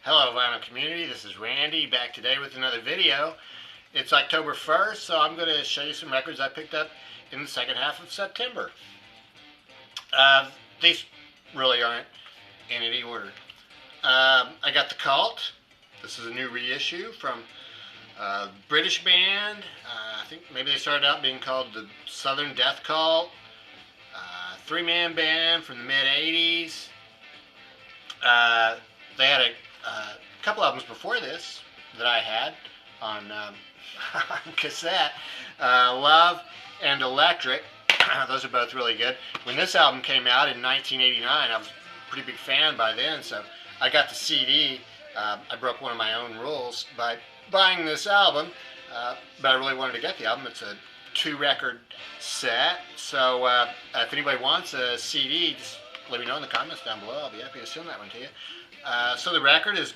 Hello vinyl community, this is Randy back today with another video. It's October 1st, so I'm going to show you some records I picked up in the second half of September. These really aren't in any order. I got The Cult. This is a new reissue from a British band. I think maybe they started out being called the Southern Death Cult. Three-man band from the mid-80s. They had a couple albums before this that I had on, on cassette. Love and Electric. Those are both really good. When this album came out in 1989, I was a pretty big fan by then, so I got the CD. I broke one of my own rules by buying this album, but I really wanted to get the album. It's a 2-record set, so if anybody wants a CD, just let me know in the comments down below. I'll be happy to send that one to you. So the record is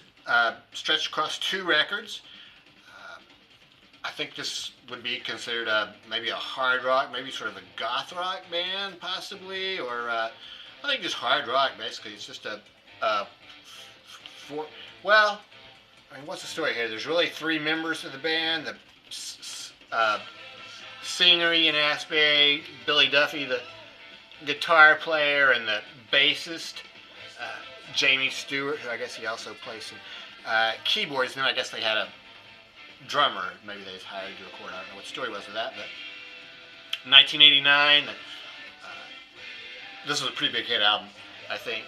stretched across 2 records. I think this would be considered maybe a hard rock, maybe sort of a goth rock band, possibly, or I think just hard rock. Basically, it's just well, I mean, what's the story here? There's really 3 members of the band: the singer Ian Astbury, Billy Duffy, the guitar player, and the bassist Jamie Stewart, who I guess he also plays some keyboards. And then I guess they had a drummer, maybe they just hired to record. I don't know what the story was of that, but 1989, this was a pretty big hit album, I think.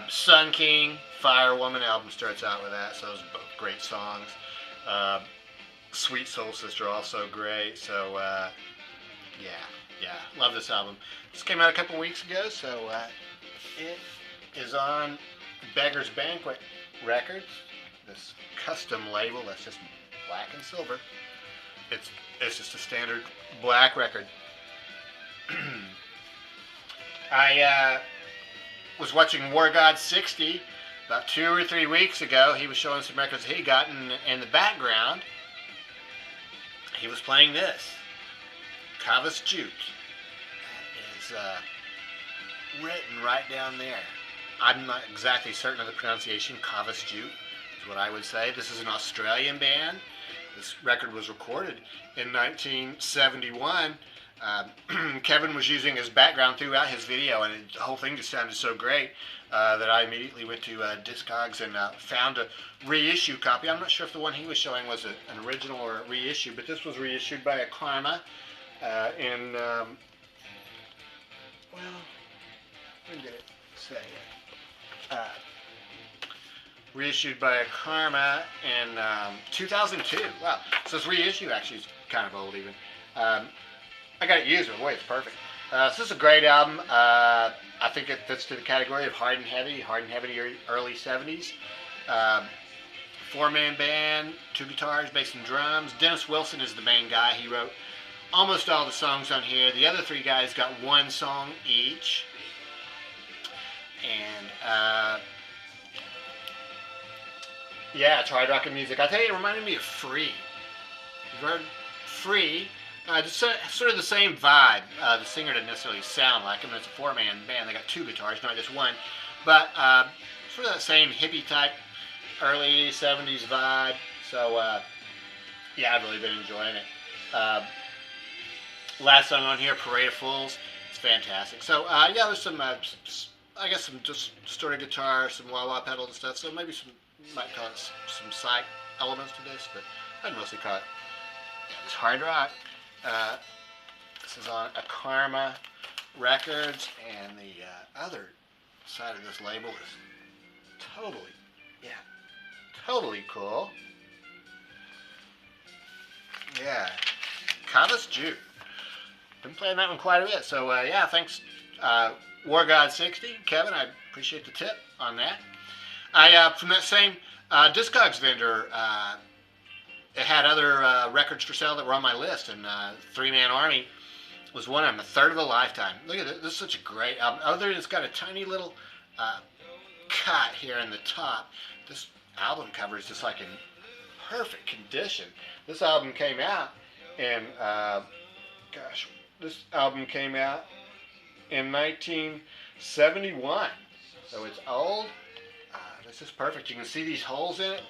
Sun King, Firewoman album starts out with that, so those are both great songs. Sweet Soul Sister, also great. So yeah, love this album. This came out a couple weeks ago, so it is on Beggar's Banquet Records, this custom label that's just black and silver. It's just a standard black record. I was watching War God 60 about 2 or 3 weeks ago. He was showing some records he got, in the background he was playing this Kava Suit. That is written right down there. I'm not exactly certain of the pronunciation. Kava Suit is what I would say. This is an Australian band. This record was recorded in 1971. Kevin was using his background throughout his video, and the whole thing just sounded so great that I immediately went to Discogs and found a reissue copy. I'm not sure if the one he was showing was an original or a reissue, but this was reissued by a Karma in, well, when did it say it? Reissued by a Karma in 2002. Wow, so this reissue actually is kind of old even. I got it used, but boy, it's perfect. So this is a great album. I think it fits to the category of hard and heavy early 70s. 4-man band, 2 guitars, bass and drums. Dennis Wilson is the main guy. He wrote almost all the songs on here. The other 3 guys got 1 song each. And yeah, it's hard rock and music. I tell you, it reminded me of Free. You've heard Free? Just sort of the same vibe. The singer didn't necessarily sound like him. It's a 4-man band. They got 2 guitars, not just 1. But sort of that same hippie type, early 70s vibe. So yeah, I've really been enjoying it. Last song on here, Parade of Fools. It's fantastic. So yeah, there's some, I guess some just distorted guitar, some wah-wah pedals and stuff. So maybe some, might call it some psych elements to this, but I'd mostly call it it's hard rock. This is on a Karma Records, and the other side of this label is totally cool. Yeah, Kava Suit. Been playing that one quite a bit, so yeah, thanks War God 60, Kevin. I appreciate the tip on that. I from that same Discogs vendor. It had other records for sale that were on my list, and 3-Man Army was one of them. A Third of a Lifetime. Look at this. This is such a great album. Other than it's got a tiny little cut here in the top, this album cover is just like in perfect condition. This album came out in, this album came out in 1971. So it's old. This is perfect. You can see these holes in it.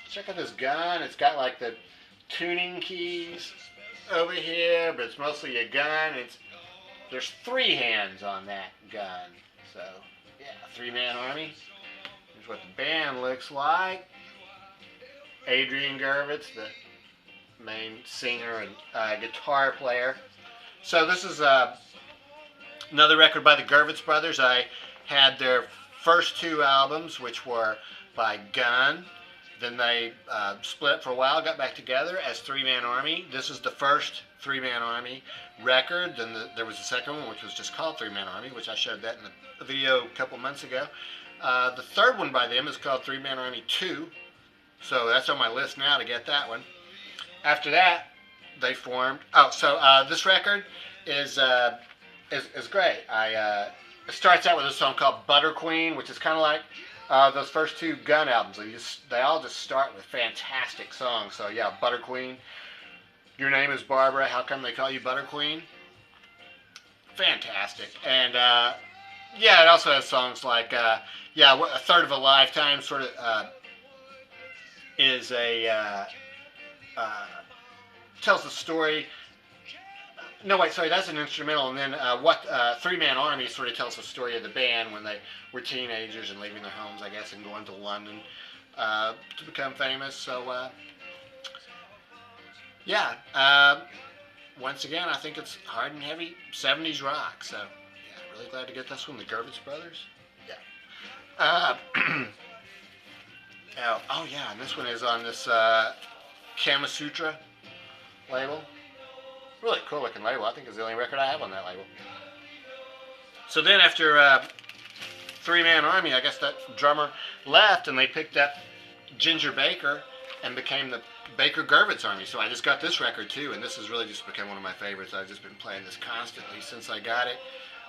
Check out this gun. It's got like the tuning keys over here, but it's mostly a gun. There's 3 hands on that gun. So, yeah, 3-man army. Here's what the band looks like. Adrian Gurvitz, the main singer and guitar player. So this is another record by the Gurvitz brothers. I had their first 2 albums, which were by Gun. Then they split up for a while, got back together as 3-Man Army. This is the first 3-Man Army record. Then there was the second one, which was just called 3-Man Army, which I showed that in a video a couple months ago. The third one by them is called 3-Man Army 2. So that's on my list now to get that one. After that, they formed. Oh, so this record is great. It starts out with a song called Butter Queen, which is kind of like those first 2 Gun albums. They all just start with fantastic songs. So yeah, Butter Queen. Your Name is Barbara. How come they call you Butter Queen? Fantastic. And yeah, it also has songs like yeah, A Third of a Lifetime. Sort of is a tells the story. No, wait, sorry, that's an instrumental. And then what 3-Man Army sort of tells the story of the band when they were teenagers and leaving their homes, I guess, and going to London to become famous. So, yeah, once again, I think it's hard and heavy 70s rock. So, yeah, really glad to get this one, the Gurvitz brothers. Yeah. Oh, yeah, and this one is on this Kava Suit label. Really cool looking label. I think it's the only record I have on that label. So then after 3-Man Army, I guess that drummer left and they picked up Ginger Baker and became the Baker Gurvitz Army. So I just got this record too, and this has really just become one of my favorites. I've just been playing this constantly since I got it.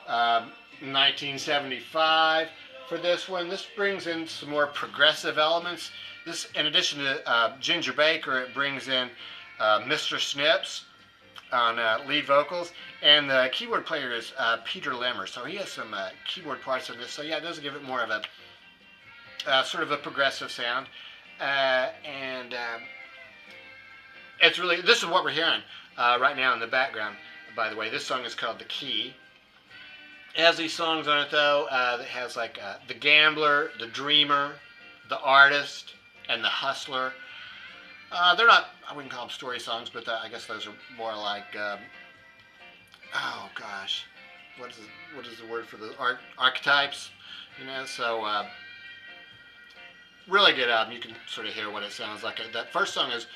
1975 for this one. This brings in some more progressive elements. This, in addition to Ginger Baker, it brings in Mr. Snips on lead vocals, and the keyboard player is Peter Lemmer, so he has some keyboard parts on this. So yeah, it does give it more of a sort of a progressive sound, and it's really, this is what we're hearing right now in the background. By the way, this song is called The Key. It has these songs on it though that has like The Gambler, The Dreamer, The Artist, and The Hustler. They're not, I wouldn't call them story songs, but I guess those are more like, oh gosh, what is the word for the archetypes, you know? So really good album. You can sort of hear what it sounds like. That first song is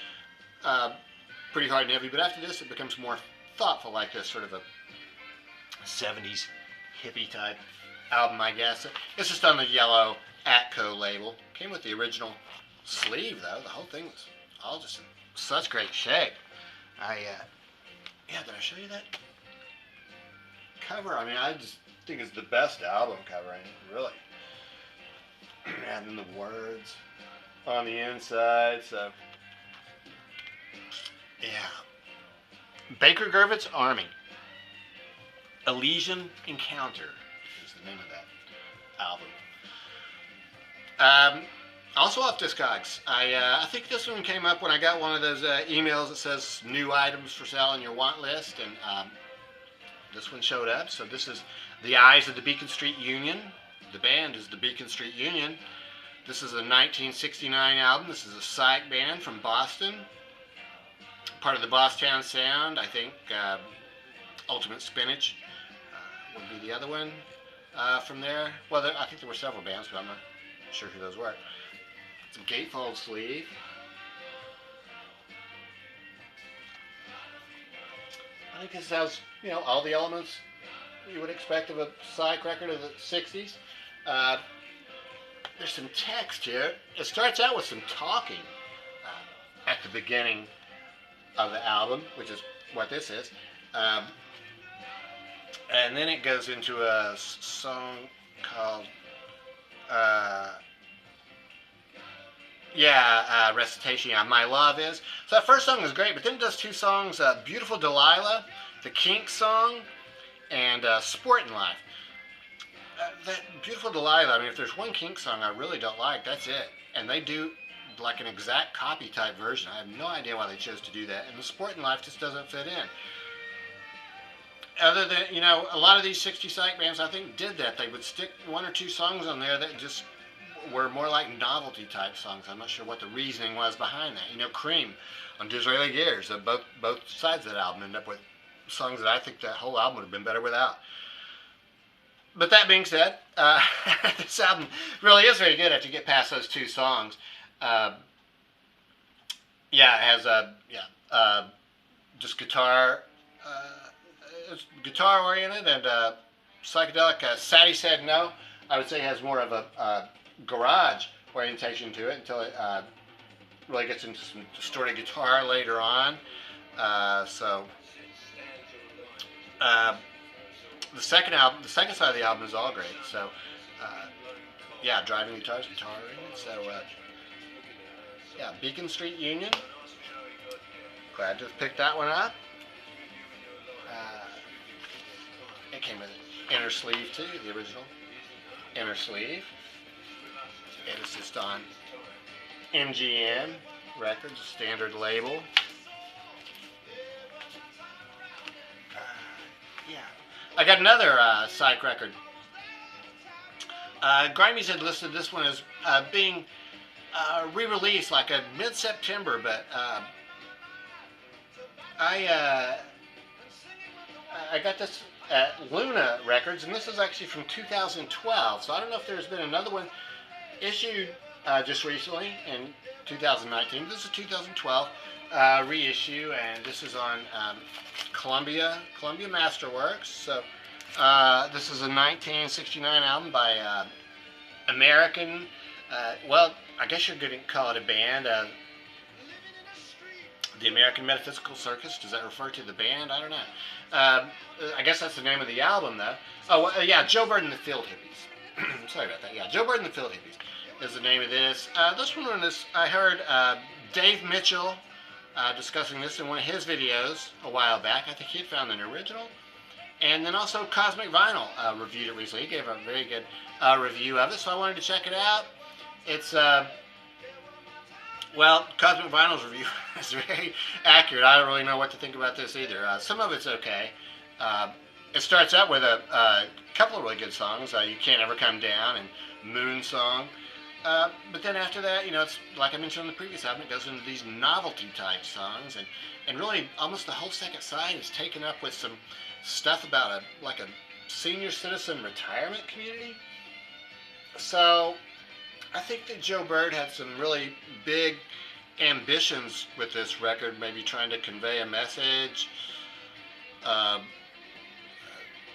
pretty hard and heavy, but after this it becomes more thoughtful, like this sort of a 70s hippie type album, I guess. It's just on the yellow Atco label. Came with the original sleeve though. The whole thing was all just in such great shape. Yeah, did I show you that cover? I mean, I just think it's the best album cover, really. And then the words on the inside, so yeah. Baker Gurvitz Army. Elysian Encounter is the name of that album. Also off Discogs, I think this one came up when I got one of those emails that says new items for sale on your want list, and this one showed up. So this is The Eyes of the Beacon Street Union. The band is the Beacon Street Union. This is a 1969 album. This is a psych band from Boston. Part of the Bosstown Sound, I think. Ultimate Spinach would be the other one from there. Well, I think there were several bands, but I'm not sure who those were. It's a gatefold sleeve. I think this has, you know, all the elements you would expect of a psych record of the 60s. There's some text here. It starts out with some talking at the beginning of the album, which is what this is. And then it goes into a song called Recitation, yeah, My Love Is. So that first song is great, but then it does 2 songs, Beautiful Delilah, the Kinks song, and Sportin' Life. that Beautiful Delilah, I mean, if there's one Kinks song I really don't like, that's it. And they do like an exact copy type version. I have no idea why they chose to do that. And the Sporting Life just doesn't fit in. Other than, you know, a lot of these 60 psych bands, I think, did that. They would stick one or two songs on there that just were more like novelty type songs. I'm not sure what the reasoning was behind that. You know, Cream on Disraeli Gears, both sides of that album end up with songs that I think that whole album would have been better without. But that being said, this album really is very good after you get past those two songs. Yeah, it has just guitar. It's guitar oriented and psychedelic. Sadie Said No, I would say, has more of a garage orientation to it until it really gets into some distorted guitar later on. The second side of the album is all great. So yeah, driving guitars, guitar oriented. So yeah, Beacon Street Union. Glad to have picked that one up. It came with an inner sleeve too, the original inner sleeve. It is just on MGM Records, standard label. Yeah, I got another psych record. Grimies had listed this one as being re-released like a mid-September, but I got this at Luna Records, and this is actually from 2012, so I don't know if there's been another one issued just recently in 2019. This is a 2012 reissue, and this is on Columbia Masterworks. So this is a 1969 album by American, well, I guess you're going to call it a band, the American Metaphysical Circus. Does that refer to the band? I don't know. I guess that's the name of the album, though. Oh, yeah, Joe Bird and the Field Hippies. Sorry about that. Yeah, Joe Bird and the Field Hippies is the name of this. This one is, I heard Dave Mitchell discussing this in one of his videos a while back. I think he had found an original. And then also Cosmic Vinyl reviewed it recently. He gave a very good review of it, so I wanted to check it out. It's well, Cosmic Vinyl's review is very accurate. I don't really know what to think about this either. Some of it's okay. It starts out with a couple of really good songs. You Can't Ever Come Down and Moon Song. But then after that, you know, it's like I mentioned on the previous album, it goes into these novelty type songs. And really almost the whole second side is taken up with some stuff about a senior citizen retirement community. So I think that Joe Bird had some really big ambitions with this record, maybe trying to convey a message,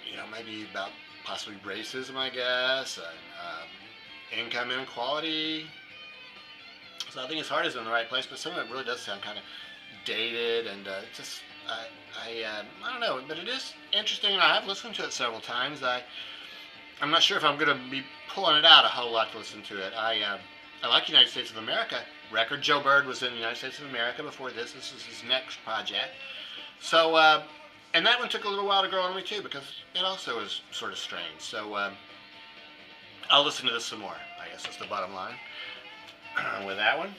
you know, maybe about possibly racism, I guess, and income inequality. So I think his heart is in the right place, but some of it really does sound kind of dated, and just, I don't know, but it is interesting. I have listened to it several times. I'm not sure if I'm going to be pulling it out a whole lot to listen to it. I like United States of America record. Joe Bird was in the United States of America before this. This is his next project. So, and that one took a little while to grow on me too, because it also is sort of strange. So, I'll listen to this some more, I guess that's the bottom line with that one.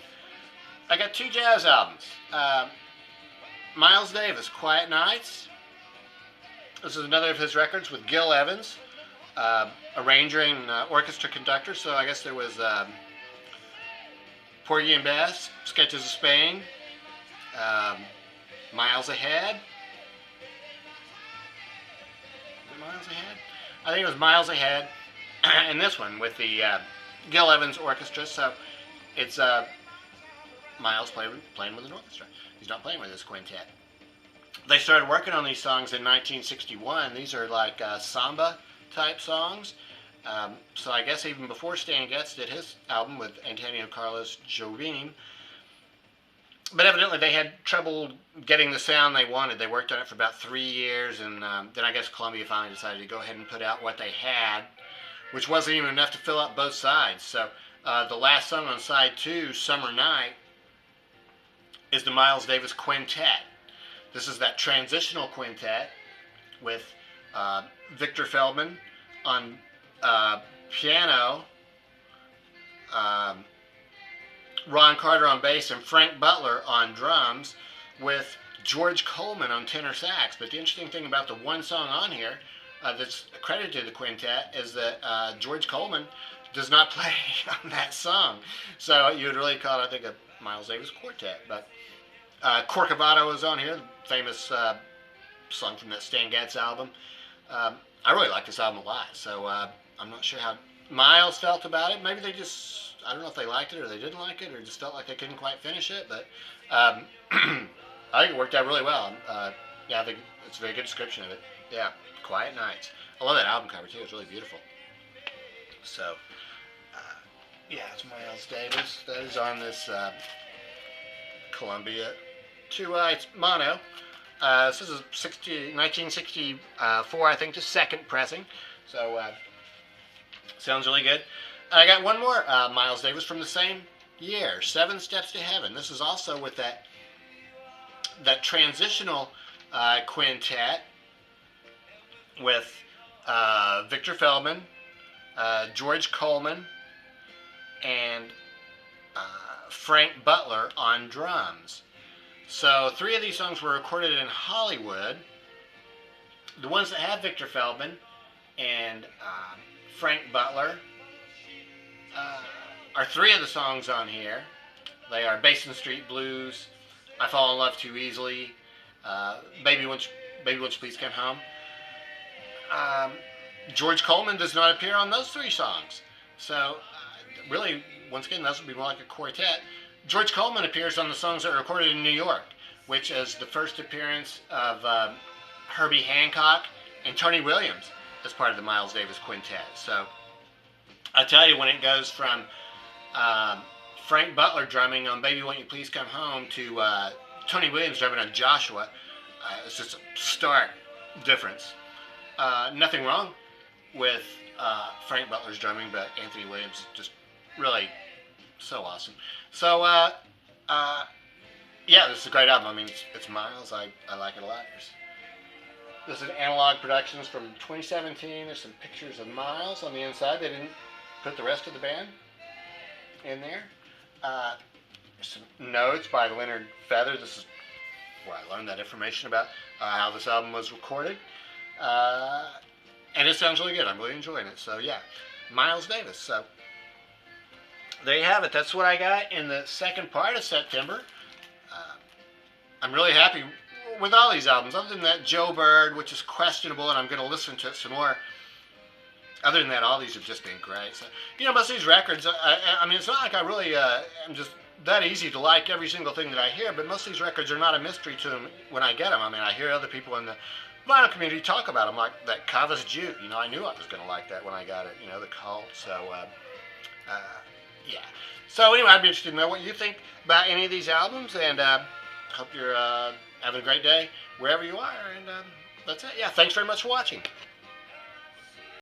I got two jazz albums. Miles Davis, Quiet Nights. This is another of his records with Gil Evans, arranger and orchestra conductor. So I guess there was Porgy and Bess, Sketches of Spain, Miles Ahead. Is it Miles Ahead? I think it was Miles Ahead. And this one with the Gil Evans Orchestra. So it's Miles playing with an orchestra. He's not playing with his quintet. They started working on these songs in 1961. These are like samba type songs. So I guess even before Stan Getz did his album with Antonio Carlos Jobim. But evidently they had trouble getting the sound they wanted. They worked on it for about 3 years, and then I guess Columbia finally decided to go ahead and put out what they had, which wasn't even enough to fill up both sides. So the last song on side 2, Summer Night, is the Miles Davis Quintet. This is that transitional quintet with Victor Feldman on piano, Ron Carter on bass, and Frank Butler on drums, with George Coleman on tenor sax. But the interesting thing about the one song on here that's credited to the quintet is that George Coleman does not play on that song. So you would really call it, I think, a Miles Davis quartet. But Corcovado is on here, the famous song from that Stan Getz album. I really like this album a lot, so I'm not sure how Miles felt about it. Maybe they just, I don't know if they liked it or they didn't like it or just felt like they couldn't quite finish it, but I think it worked out really well. Yeah, I think it's a very good description of it. Yeah, Quiet Nights. I love that album cover too, it's really beautiful. So, yeah, it's Miles Davis. That is on this Columbia 2-It's mono. This is a 1964, I think, just second pressing. So, sounds really good. I got one more Miles Davis from the same year, 7 Steps to Heaven. This is also with that transitional quintet with Victor Feldman, George Coleman, and Frank Butler on drums. So 3 of these songs were recorded in Hollywood. The ones that have Victor Feldman and Frank Butler are 3 of the songs on here. They are Basin Street Blues, I Fall in Love Too Easily, Baby Won't You Please Come Home. George Coleman does not appear on those 3 songs. So really, once again, those would be more like a quartet. George Coleman appears on the songs that were recorded in New York, which is the first appearance of Herbie Hancock and Tony Williams as part of the Miles Davis Quintet. So I tell you, when it goes from Frank Butler drumming on Baby Won't You Please Come Home to Tony Williams drumming on Joshua, it's just a stark difference. Nothing wrong with Frank Butler's drumming, but Anthony Williams just really so awesome. So, yeah, this is a great album. I mean, it's Miles. I like it a lot. This is Analog Productions from 2017. There's some pictures of Miles on the inside. They didn't put the rest of the band in there. There's some notes by Leonard Feather. This is where I learned that information about how this album was recorded. And it sounds really good. I'm really enjoying it. So, yeah, Miles Davis. So, there you have it. That's what I got in the second part of September. I'm really happy with all these albums. Other than that Joe Bird, which is questionable, and I'm going to listen to it some more. Other than that, all these have just been great. So, you know, most of these records, I mean, it's not like I really am just that easy to like every single thing that I hear, but most of these records are not a mystery to them when I get them. I mean, I hear other people in the vinyl community talk about them, like that Kava Suit. You know, I knew I was going to like that when I got it, you know, the Cult. So, yeah. So anyway, I'd be interested to know what you think about any of these albums, and hope you're having a great day wherever you are, and that's it. Yeah, thanks very much for watching.